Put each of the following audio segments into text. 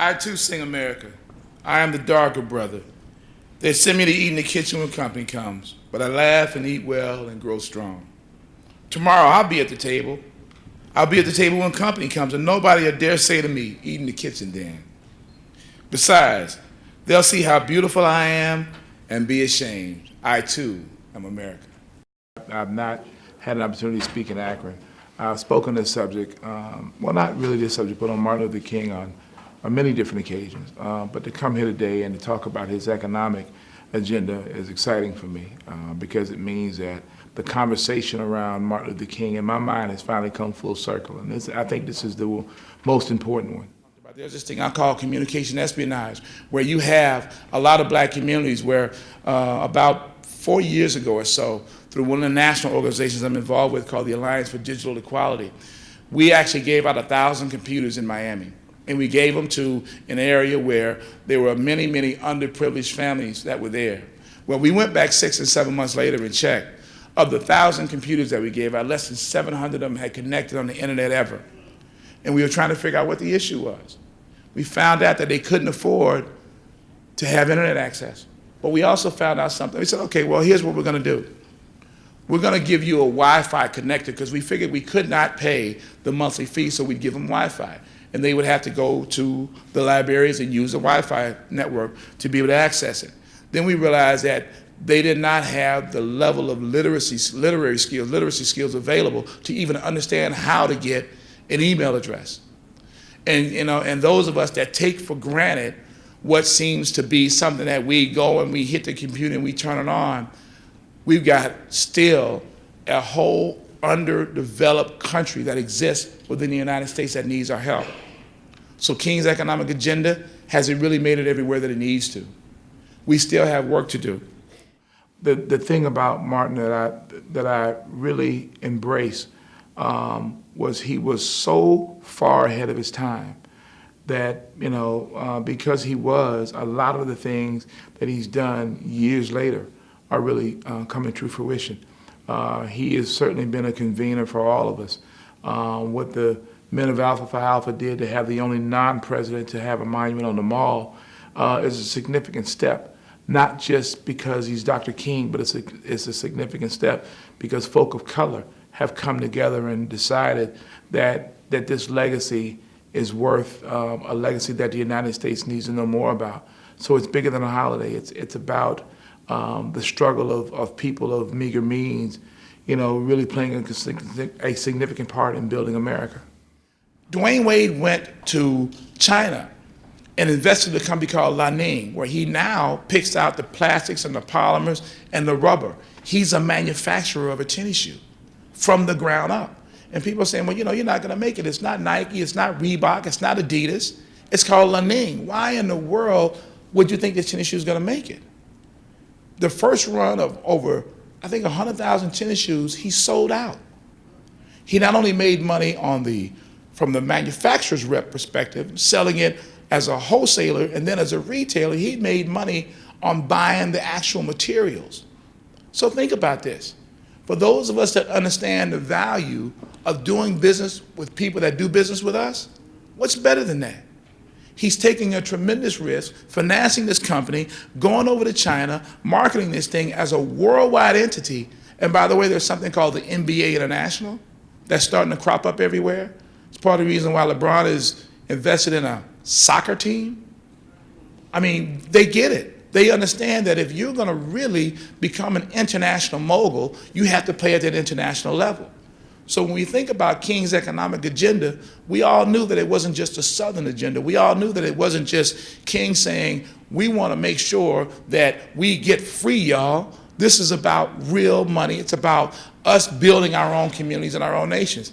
I too sing America. I am the darker brother. They send me to eat in the kitchen when company comes, but I laugh and eat well and grow strong. Tomorrow I'll be at the table. I'll be at the table when company comes, and nobody will dare say to me, eat in the kitchen, Dan. Besides, they'll see how beautiful I am and be ashamed. I too am America. I've not had an opportunity to speak in Akron. I've spoken this subject, well, not really this subject, but on Martin Luther King on many different occasions. But to come here today and to talk about his economic agenda is exciting for me because it means that the conversation around Martin Luther King in my mind has finally come full circle. And I think this is the most important one. There's this thing I call communication espionage, where you have a lot of black communities where about 4 years ago or so, through one of the national organizations I'm involved with called the Alliance for Digital Equality, we actually gave out 1,000 computers in Miami. And we gave them to an area where there were many, many underprivileged families that were there. Well, we went back 6 and 7 months later and checked. Of the 1,000 computers that we gave out, less than 700 of them had connected on the internet ever. And we were trying to figure out what the issue was. We found out that they couldn't afford to have internet access. But we also found out something. We said, okay, well, here's what we're going to do. We're going to give you a Wi-Fi connector because we figured we could not pay the monthly fee, so we'd give them Wi-Fi. And they would have to go to the libraries and use the Wi-Fi network to be able to access it. Then we realized that they did not have the level of literacy skills available to even understand how to get an email address. And and those of us that take for granted what seems to be something that we go and we hit the computer and we turn it on, we've got still a whole underdeveloped country that exists within the United States that needs our help. So King's economic agenda hasn't really made it everywhere that it needs to. We still have work to do. The thing about Martin that I really embrace was he was so far ahead of his time that, because he was, a lot of the things that he's done years later are really coming to fruition. He has certainly been a convener for all of us. What the men of Alpha Phi Alpha did to have the only non-president to have a monument on the mall is a significant step. Not just because he's Dr. King, but it's a significant step because folk of color have come together and decided that this legacy is worth a legacy that the United States needs to know more about. So it's bigger than a holiday. It's about the struggle of people of meager means, really playing a significant part in building America. Dwayne Wade went to China and invested in a company called Lining, where he now picks out the plastics and the polymers and the rubber. He's a manufacturer of a tennis shoe from the ground up. And people are saying, well, you're not going to make it. It's not Nike, it's not Reebok, it's not Adidas. It's called Lining. Why in the world would you think this tennis shoe is going to make it? The first run of over, I think, 100,000 tennis shoes, he sold out. He not only made money from the manufacturer's rep perspective, selling it as a wholesaler, and then as a retailer, he made money on buying the actual materials. So think about this. For those of us that understand the value of doing business with people that do business with us, what's better than that? He's taking a tremendous risk, financing this company, going over to China, marketing this thing as a worldwide entity. And by the way, there's something called the NBA International that's starting to crop up everywhere. It's part of the reason why LeBron is invested in a soccer team. I mean, they get it. They understand that if you're going to really become an international mogul, you have to play at that international level. So when we think about King's economic agenda, we all knew that it wasn't just a Southern agenda. We all knew that it wasn't just King saying, we want to make sure that we get free, y'all. This is about real money. It's about us building our own communities and our own nations.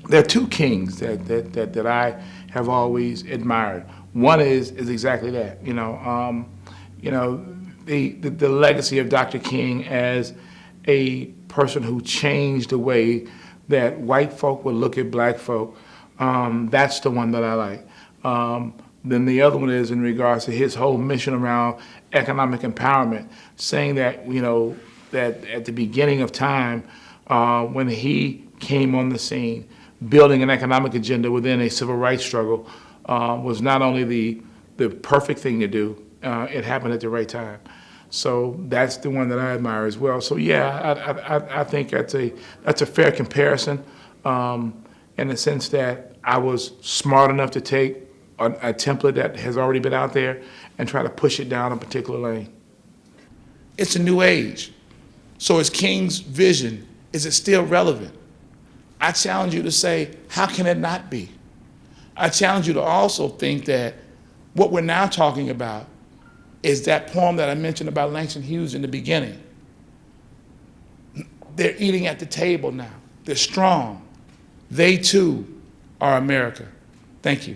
There are two kings that I have always admired. One is exactly that. The legacy of Dr. King as a person who changed the way that white folk would look at black folk. That's the one that I like. Then the other one is in regards to his whole mission around economic empowerment, saying that that at the beginning of time, when he came on the scene, building an economic agenda within a civil rights struggle was not only the perfect thing to do. It happened at the right time. So that's the one that I admire as well. So yeah, I think that's a fair comparison, in the sense that I was smart enough to take a template that has already been out there and try to push it down a particular lane. It's a new age. So is King's vision, is it still relevant? I challenge you to say, how can it not be? I challenge you to also think that what we're now talking about is that poem that I mentioned about Langston Hughes in the beginning. They're eating at the table now. They're strong. They too are America. Thank you.